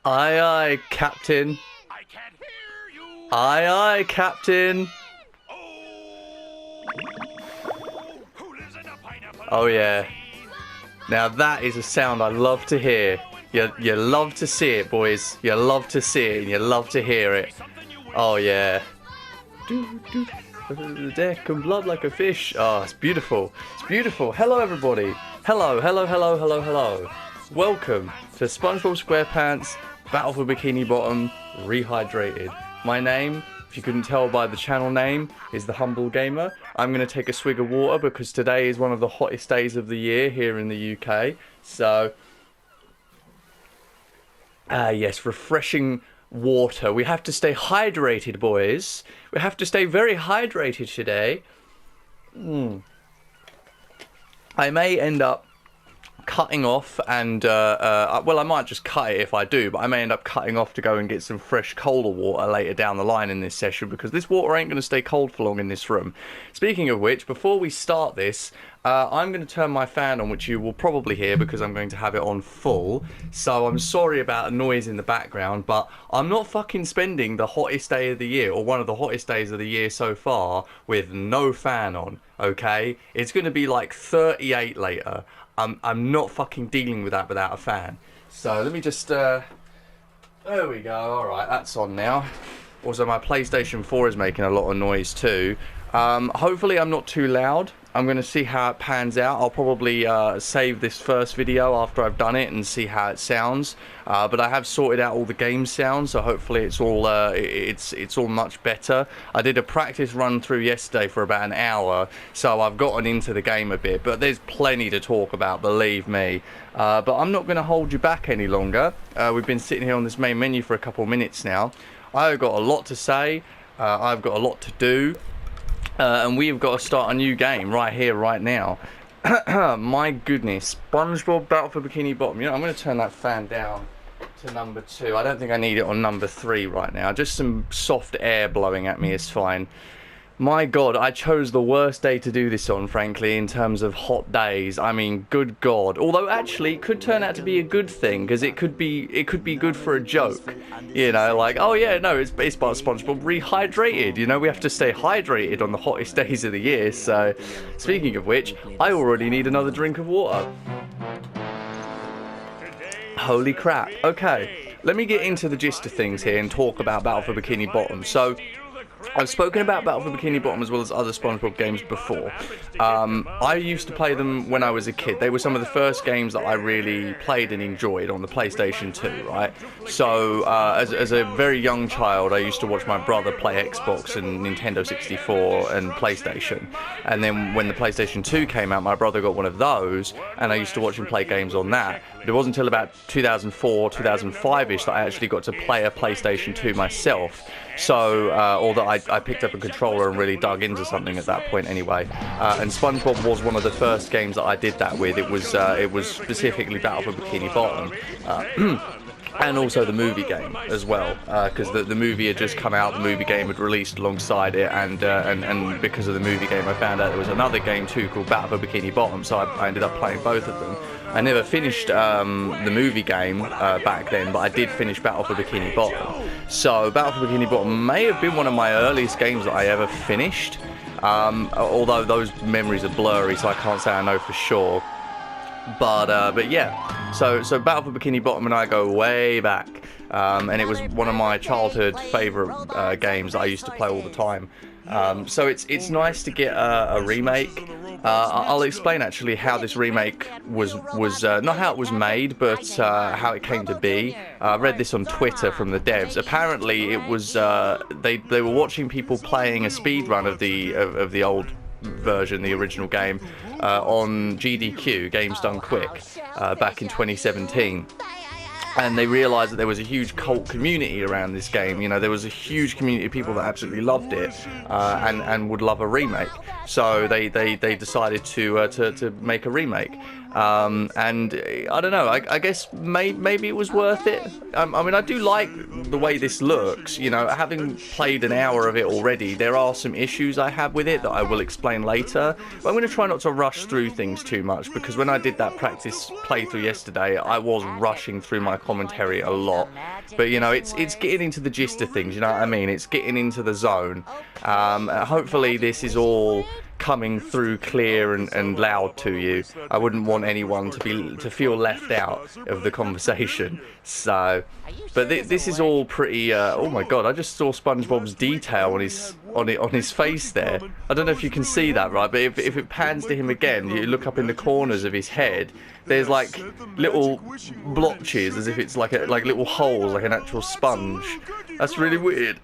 Aye, aye, Captain. I can't hear you. Aye, aye, Captain. Oh, who lives in a pineapple? Oh, yeah. Now that is a sound I love to hear. You love to see it, boys. You love to see it and you love to hear it. Oh, yeah. The deck and blood like a fish. Oh, it's beautiful. It's beautiful. Hello, everybody. Hello, hello, hello, hello, hello. Welcome to SpongeBob SquarePants Battle for Bikini Bottom Rehydrated. My name, if you couldn't tell by the channel name, is The Humble Gamer. I'm going to take a swig of water because today is one of the hottest days of the year here in the UK. So, yes, refreshing water. We have to stay hydrated, boys. We have to stay very hydrated today. I may end up cutting off and well, I might just cut it if I do, but I may end up cutting off to go and get some fresh colder water later down the line in this session, because this water ain't going to stay cold for long in this room. Speaking of which, before we start this, I'm going to turn my fan on, which you will probably hear because I'm going to have it on full. So I'm sorry about a noise in the background, but I'm not fucking spending the hottest day of the year, or one of the hottest days of the year so far, with no fan on, okay? It's going to be like 38 later. I'm not fucking dealing with that without a fan. So let me just, there we go, alright, that's on now. Also, my PlayStation 4 is making a lot of noise too. Hopefully I'm not too loud. I'm going to see how it pans out. I'll probably save this first video after I've done it and see how it sounds. But I have sorted out all the game sounds, so hopefully it's all it's all much better. I did a practice run through yesterday for about an hour, so I've gotten into the game a bit. But there's plenty to talk about, believe me. But I'm not going to hold you back any longer. We've been sitting here on this main menu for a couple of minutes now. I've got a lot to say. I've got a lot to do. And we've got to start a new game right here, right now. My goodness. SpongeBob Battle for Bikini Bottom. You know, I'm going to turn that fan down to number 2. I don't think I need it on number 3 right now. Just some soft air blowing at me is fine. My God, I chose the worst day to do this on, frankly, in terms of hot days. I mean, good God. Although, actually, it could turn out to be a good thing, because it could be good for a joke. You know, like, oh yeah, no, it's about SpongeBob Rehydrated. You know, we have to stay hydrated on the hottest days of the year. So, speaking of which, I already need another drink of water. Holy crap. Okay, let me get into the gist of things here and talk about Battle for Bikini Bottom. So, I've spoken about Battle for Bikini Bottom as well as other SpongeBob games before. I used to play them when I was a kid. They were some of the first games that I really played and enjoyed on the PlayStation 2, right? So, as a very young child, I used to watch my brother play Xbox and Nintendo 64 and PlayStation. And then when the PlayStation 2 came out, my brother got one of those, and I used to watch him play games on that. But it wasn't until about 2004, 2005-ish that I actually got to play a PlayStation 2 myself. So, although I picked up a controller and really dug into something at that point anyway. And SpongeBob was one of the first games that I did that with. It was specifically Battle for Bikini Bottom. And also the movie game as well, because the movie had just come out, the movie game had released alongside it, and because of the movie game I found out there was another game too called Battle for Bikini Bottom, so I ended up playing both of them. I never finished the movie game back then, but I did finish Battle for Bikini Bottom. So Battle for Bikini Bottom may have been one of my earliest games that I ever finished, although those memories are blurry, so I can't say I know for sure. But yeah, so Battle for Bikini Bottom and I go way back, and it was one of my childhood favourite games that I used to play all the time. So it's nice to get a remake. I'll explain actually how this remake was not how it was made, but how it came to be. I read this on Twitter from the devs. Apparently, it was they were watching people playing a speedrun of the old version, the original game, on GDQ, Games Done Quick, back in 2017. And they realised that there was a huge cult community around this game. You know, there was a huge community of people that absolutely loved it, and would love a remake. So they decided to make a remake. And I don't know, I guess maybe it was worth it. I mean, I do like the way this looks, you know, having played an hour of it already. There are some issues I have with it that I will explain later, but I'm going to try not to rush through things too much, because when I did that practice playthrough yesterday, I was rushing through my commentary a lot. But you know, it's getting into the gist of things, you know what I mean? It's getting into the zone. Hopefully this is all coming through clear and loud to you. I wouldn't want anyone to feel left out of the conversation. So, but this is all pretty. Oh my God! I just saw SpongeBob's detail on his face there. I don't know if you can see that, right? But if it pans to him again, you look up in the corners of his head. There's like little blotches, as if it's like little holes, like an actual sponge. That's really weird.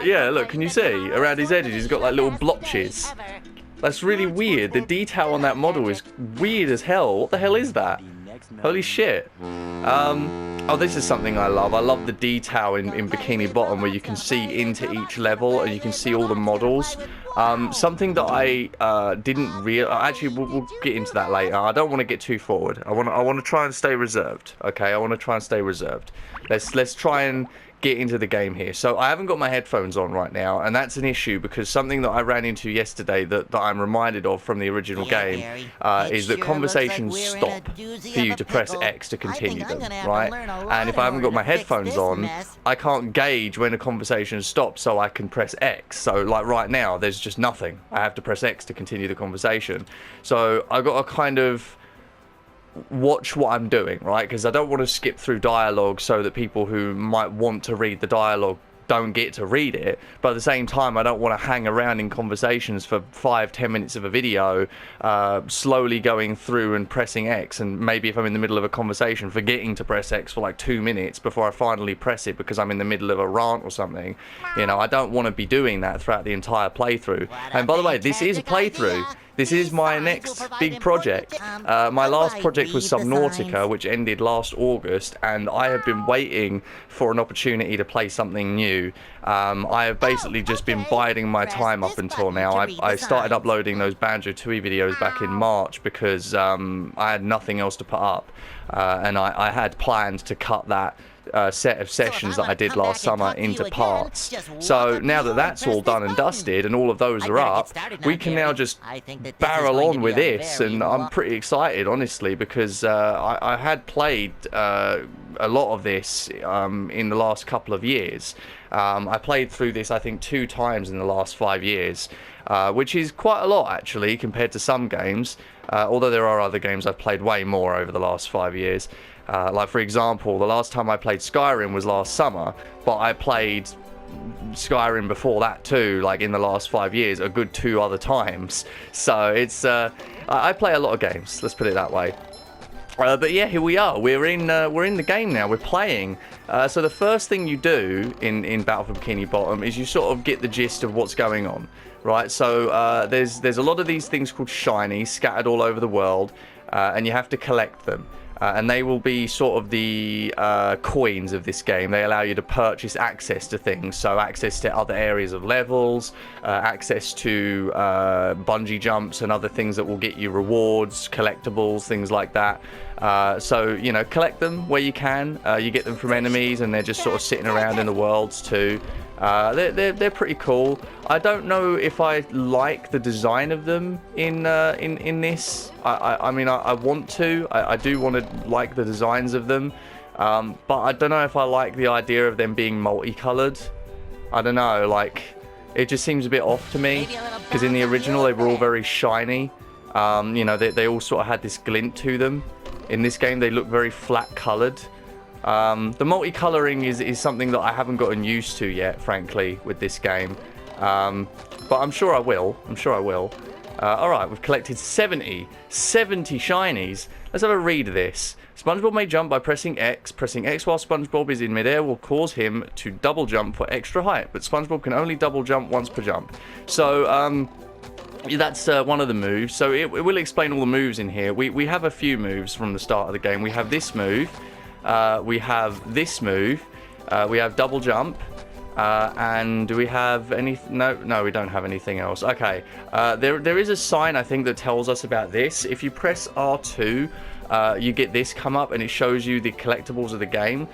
Yeah, look, can you see? Around his edges, he's got like little blotches. That's really weird. The detail on that model is weird as hell. What the hell is that? Holy shit. Oh, this is something I love. I love the detail in Bikini Bottom, where you can see into each level and you can see all the models. Something that I didn't actually we'll get into that later. I don't want to get too forward. I want to try and stay reserved. Okay, I want to try and stay reserved. Let's try and get into the game here. So I haven't got my headphones on right now, and that's an issue, because something that I ran into yesterday that I'm reminded of from the original game is that conversations stop for you to press X to continue them, right? And if I haven't got my headphones on, I can't gauge when a conversation stops, so I can press X. So like right now, there's just nothing. I have to press X to continue the conversation. So I've got to kind of watch what I'm doing, right? Because I don't want to skip through dialogue so that people who might want to read the dialogue don't get to read it, but at the same time I don't want to hang around in conversations for 5-10 minutes of a video, slowly going through and pressing X, and maybe if I'm in the middle of a conversation forgetting to press X for like 2 minutes before I finally press it because I'm in the middle of a rant or something. You know, I don't want to be doing that throughout the entire playthrough. And by the way, this is a playthrough. This is my next big project. My last project was Subnautica, which ended last August, and I have been waiting for an opportunity to play something new. I have basically just been biding my time up until now. I started uploading those Banjo-Tooie videos back in March because I had nothing else to put up, and I had planned to cut that set of sessions that I did last summer into parts. So now that that's all done and dusted and all of those are up, we can now just barrel on with this, and I'm pretty excited, honestly, because I had played a lot of this in the last couple of years. I played through this I think 2 times in the last 5 years, which is quite a lot actually compared to some games, although there are other games I've played way more over the last 5 years. Like for example, the last time I played Skyrim was last summer, but I played Skyrim before that too, like in the last 5 years, a good 2 other times. So it's I play a lot of games, let's put it that way. But yeah, here we are. We're in the game now. We're playing. So the first thing you do in Battle for Bikini Bottom is you sort of get the gist of what's going on, right? So there's a lot of these things called shinies scattered all over the world, and you have to collect them. And they will be sort of the coins of this game. They allow you to purchase access to things, so access to other areas of levels, access to bungee jumps and other things that will get you rewards, collectibles, things like that. So, you know, collect them where you can. You get them from enemies, and they're just sort of sitting around in the worlds too. They're pretty cool. I don't know if I like the design of them in this. I mean, I want to. I do want to like the designs of them, but I don't know if I like the idea of them being multicolored. I don't know, like it just seems a bit off to me, because in the original they were all very shiny. You know, they all sort of had this glint to them. In this game, they look very flat colored. The multicoloring is something that I haven't gotten used to yet, frankly, with this game. But I'm sure I will. Alright, we've collected 70 shinies. Let's have a read of this. SpongeBob may jump by pressing X. Pressing X while SpongeBob is in midair will cause him to double jump for extra height, but SpongeBob can only double jump once per jump. So, that's one of the moves. So it will explain all the moves in here. We have a few moves from the start of the game. We have this move. We have this move. We have double jump. And do we have any? No, we don't have anything else. Okay, there is a sign I think that tells us about this. If you press R2, you get this come up and it shows you the collectibles of the game.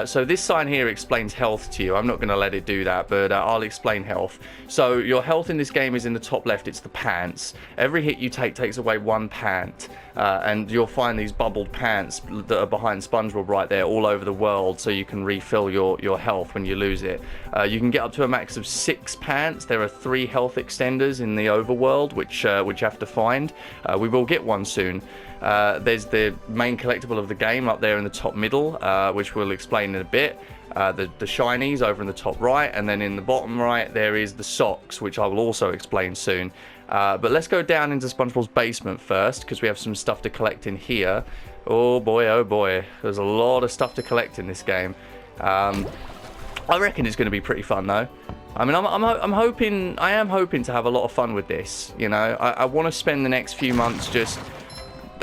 So this sign here explains health to you. I'm not going to let it do that, but I'll explain health. So your health in this game is in the top left. It's the pants. Every hit you take takes away 1 pant. And you'll find these bubbled pants that are behind SpongeBob right there all over the world, so you can refill your health when you lose it. You can get up to a max of 6 pants. There are 3 health extenders in the overworld, which you have to find. We will get one soon. There's the main collectible of the game up there in the top middle, which we'll explain in a bit. The shinies over in the top right, and then in the bottom right there is the socks, which I will also explain soon. But let's go down into SpongeBob's basement first, because we have some stuff to collect in here. Oh boy, there's a lot of stuff to collect in this game. I reckon it's going to be pretty fun though. I mean, I am hoping to have a lot of fun with this. You know, I want to spend the next few months just,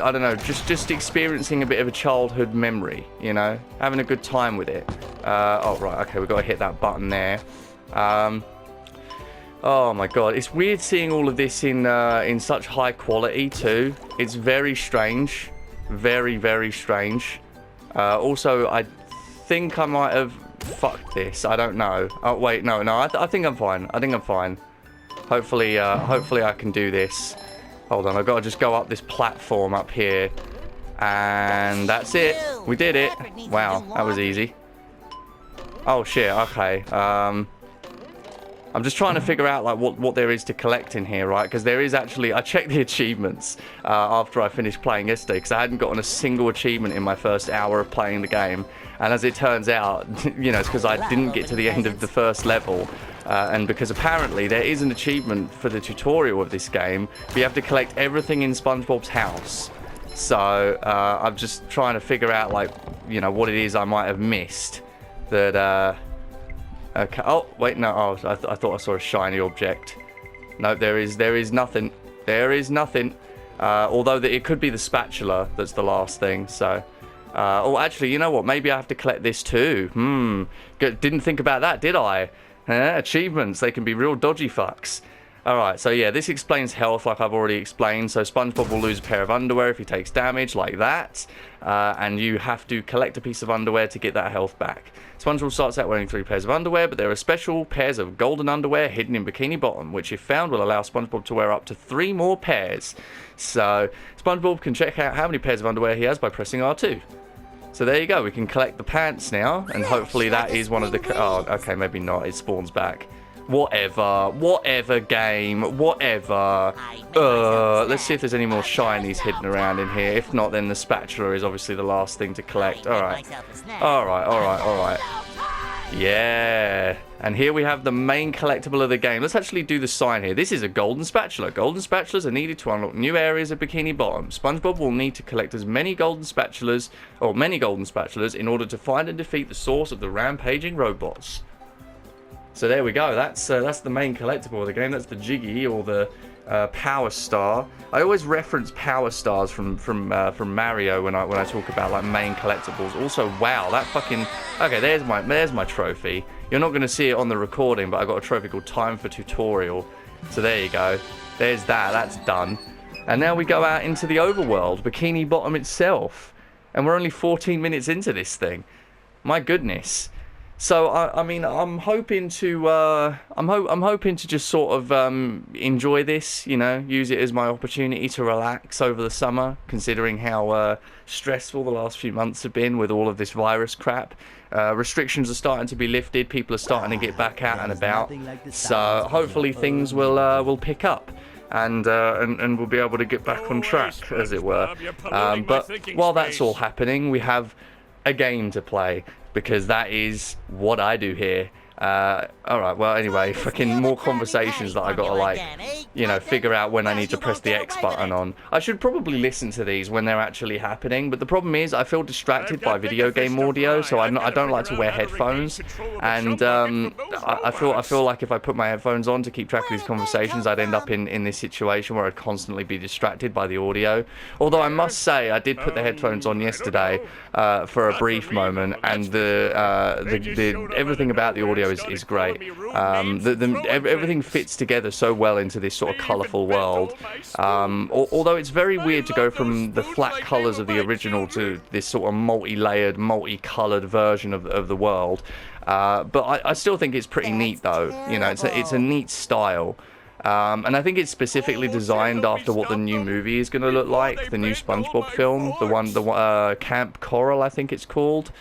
I don't know, just experiencing a bit of a childhood memory, you know, having a good time with it. Oh right, okay, we've got to hit that button there. Oh my god, it's weird seeing all of this in such high quality too. It's very strange, very strange. Also, I think I might have fucked this. I don't know. Oh wait, no, I think I'm fine. Hopefully I can do this. Hold on, I've got to just go up this platform up here. And that's it. We did it. Wow, that was easy. Oh shit, okay. I'm just trying to figure out like what there is to collect in here, right? Because there is actually, I checked the achievements after I finished playing yesterday, because I hadn't gotten a single achievement in my first hour of playing the game. And as it turns out, you know, it's because I didn't get to the end of the first level. And because apparently there is an achievement for the tutorial of this game, but you have to collect everything in SpongeBob's house. So I'm just trying to figure out, like, you know, what it is I might have missed. That, okay. Oh, wait, no. Oh, I thought I saw a shiny object. No, there is nothing. There is nothing. Although it could be the spatula that's the last thing. So, oh, actually, you know what? Maybe I have to collect this too. Didn't think about that, did I? Achievements, they can be real dodgy fucks. Alright, so yeah, this explains health like I've already explained. So SpongeBob will lose a pair of underwear if he takes damage, like that. And you have to collect a piece of underwear to get that health back. SpongeBob starts out wearing 3 pairs of underwear, but there are special pairs of golden underwear hidden in Bikini Bottom, which if found will allow SpongeBob to wear up to 3 more pairs. So SpongeBob can check out how many pairs of underwear he has by pressing R2. So there you go, we can collect the pants now, and hopefully that is one of the... Oh, okay, maybe not, it spawns back. Whatever game, whatever. Let's see if there's any more shinies hidden around in here. If not, then the spatula is obviously the last thing to collect. Alright. Yeah. And here we have the main collectible of the game. Let's actually do the sign here. This is a golden spatula. Golden spatulas are needed to unlock new areas of Bikini Bottom. SpongeBob will need to collect as many golden spatulas, in order to find and defeat the source of the rampaging robots. So there we go. That's the main collectible of the game. That's the Jiggy, or the Power Star. I always reference Power Stars from Mario when I talk about like main collectibles. Also, wow, that fucking... Okay, there's my trophy. You're not going to see it on the recording, but I got a trophy called Time for Tutorial. So there you go. There's that. That's done. And now we go out into the overworld, Bikini Bottom itself, and we're only 14 minutes into this thing. My goodness. So I mean, I'm hoping to I'm hoping to just sort of enjoy this, you know, use it as my opportunity to relax over the summer, considering how stressful the last few months have been with all of this virus crap. Restrictions are starting to be lifted, people are starting to get back out and about, so hopefully things will pick up. And we'll be able to get back on track, as it were. But while that's all happening, we have a game to play, because that is what I do here. Alright, well, anyway, fucking more conversations that I gotta, like, you know, figure out when I need to press the X button on. I should probably listen to these when they're actually happening, but the problem is I feel distracted by video game audio, so I don't like to wear headphones, and I feel like if I put my headphones on to keep track of these conversations, I'd end up in this situation where I'd constantly be distracted by the audio. Although I must say, I did put the headphones on yesterday for a brief moment, and the everything about the audio video is great. Everything fits together so well into this sort of colourful world. Although it's very weird to go from the flat colours of the original to this sort of multi-layered, multi-coloured version of the world. But I still think it's pretty neat, though. You know, it's a neat style. And I think it's specifically designed after what the new movie is going to look like, the new SpongeBob film, the Camp Coral, I think it's called.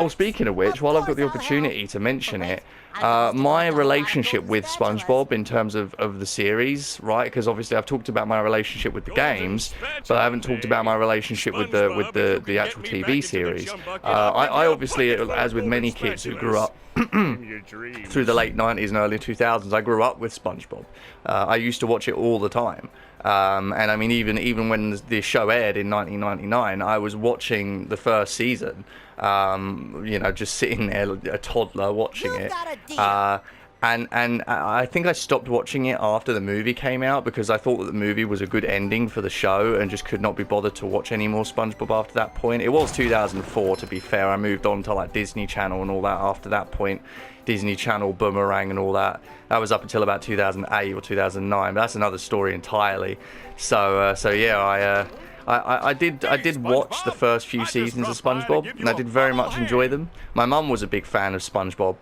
Speaking of which, while I've got the opportunity to mention it, my relationship with SpongeBob in terms of the series, right? Because obviously I've talked about my relationship with the games, but I haven't talked about my relationship with the actual TV series. I obviously, as with many kids who grew up through the late 90s and early 2000s, I grew up with SpongeBob. I used to watch it all the time. And I mean, even when the show aired in 1999, I was watching the first season. You know, just sitting there, a toddler, watching it. And I think I stopped watching it after the movie came out because I thought that the movie was a good ending for the show and just could not be bothered to watch any more SpongeBob after that point. It was 2004, to be fair. I moved on to like Disney Channel and all that after that point. Disney Channel, Boomerang and all that. That was up until about 2008 or 2009, but that's another story entirely. So yeah, I did watch the first few seasons of SpongeBob, and I did very much enjoy them. My mum was a big fan of SpongeBob.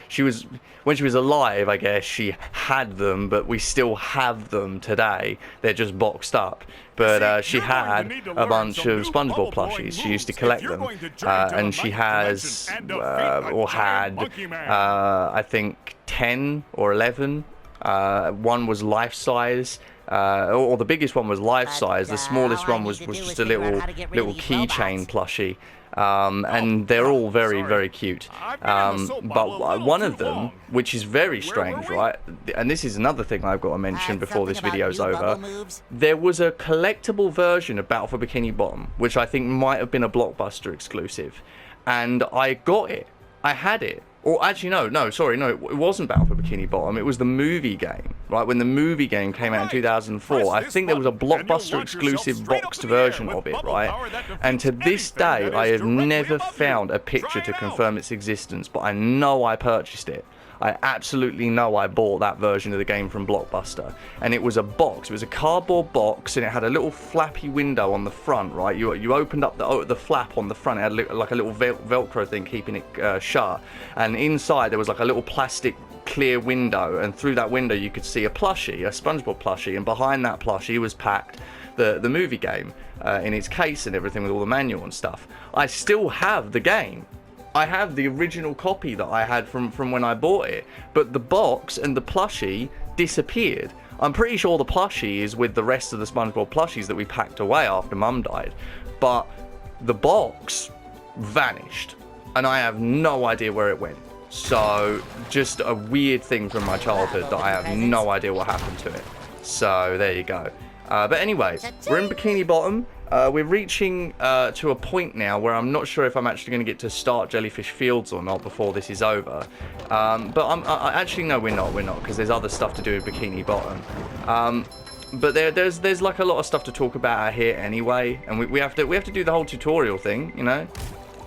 She was when she was alive, I guess she had them, but we still have them today. They're just boxed up. But she had a bunch of SpongeBob plushies. She used to collect them, and she has or had I think 10 or 11. One was life size. Or the biggest one was life size. The smallest one was just a little keychain plushie. And they're all very, very cute. But one of them, which is very strange, right? And this is another thing I've got to mention before this video's over. There was a collectible version of Battle for Bikini Bottom, which I think might have been a Blockbuster exclusive. And I got it. I had it. Or actually, no, it wasn't Battle for Bikini Bottom. It was the movie game, right? When the movie game came out in 2004, I think there was a Blockbuster exclusive boxed version of it, right? And to this day, I have never found a picture to confirm its existence, but I know I purchased it. I absolutely know I bought that version of the game from Blockbuster. And it was a box. It was a cardboard box, and it had a little flappy window on the front, right? You opened up the flap on the front. It had like a little Velcro thing keeping it shut. And inside there was like a little plastic clear window. And through that window you could see a plushie, a SpongeBob plushie. And behind that plushie was packed the movie game in its case and everything with all the manual and stuff. I still have the game. I have the original copy that I had from when I bought it, but the box and the plushie disappeared. I'm pretty sure the plushie is with the rest of the SpongeBob plushies that we packed away after Mum died, but the box vanished, and I have no idea where it went. So, just a weird thing from my childhood that I have no idea what happened to it. So, there you go. But anyway, we're in Bikini Bottom. We're reaching to a point now where I'm not sure if I'm actually going to get to start Jellyfish Fields or not before this is over. But actually, no, we're not, because there's other stuff to do with Bikini Bottom. But there's like a lot of stuff to talk about out here anyway, and we have to do the whole tutorial thing, you know.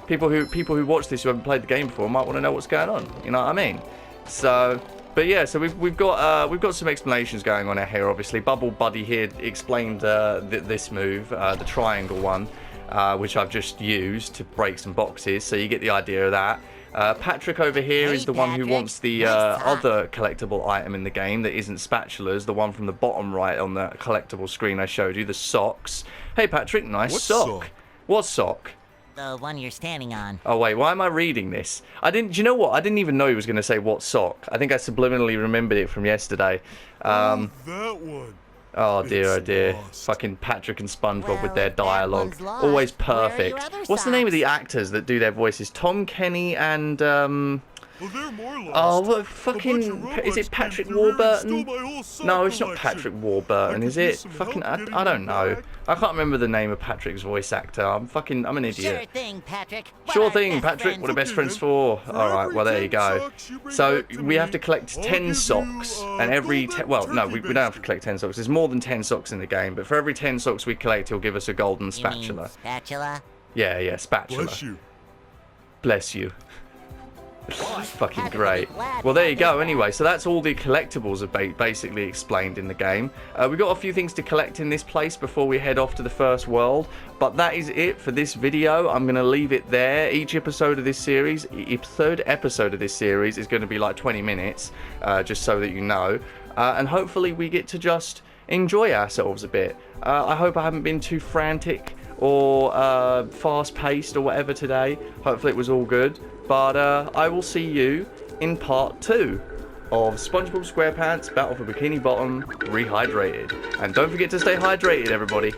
People who watch this who haven't played the game before might want to know what's going on. You know what I mean? So. But yeah, so we've got some explanations going on out here. Obviously, Bubble Buddy here explained this move, the triangle one, which I've just used to break some boxes. So you get the idea of that. Patrick over here is the one who wants the other collectible item in the game that isn't spatulas, the one from the bottom right on the collectible screen I showed you, the socks. Hey Patrick, nice sock. What sock? The one you're standing on. Oh wait, why am I reading this? Do you know what? I didn't even know he was going to say what sock. I think I subliminally remembered it from yesterday. That one. Oh dear, oh dear. Fucking Patrick and SpongeBob with their dialogue. Always perfect. What's the name of the actors that do their voices? Tom Kenny and Well, they're more lost. oh, what fucking... Is it Patrick Warburton? No, it's not Patrick Warburton, is it? Fucking... I don't know. I can't remember the name of Patrick's voice actor. I'm an idiot. Sure thing, Patrick. Sure thing, Patrick. What are best friends for? Alright, well, there you go. So, we have to collect 10 socks, and every... Well, no, we don't have to collect 10 socks. There's more than 10 socks in the game, but for every 10 socks we collect, he'll give us a golden spatula. Spatula? Yeah, spatula. Bless you. Bless you. Fucking great. Well, there you go. Anyway, so that's all the collectibles are basically explained in the game. We've got a few things to collect in this place before we head off to the first world. But that is it for this video. I'm going to leave it there. Each episode of this series, episode of this series is going to be like 20 minutes, just so that you know. And hopefully we get to just enjoy ourselves a bit. I hope I haven't been too frantic or fast-paced or whatever today. Hopefully it was all good. But I will see you in part 2 of SpongeBob SquarePants Battle for Bikini Bottom Rehydrated. And don't forget to stay hydrated, everybody.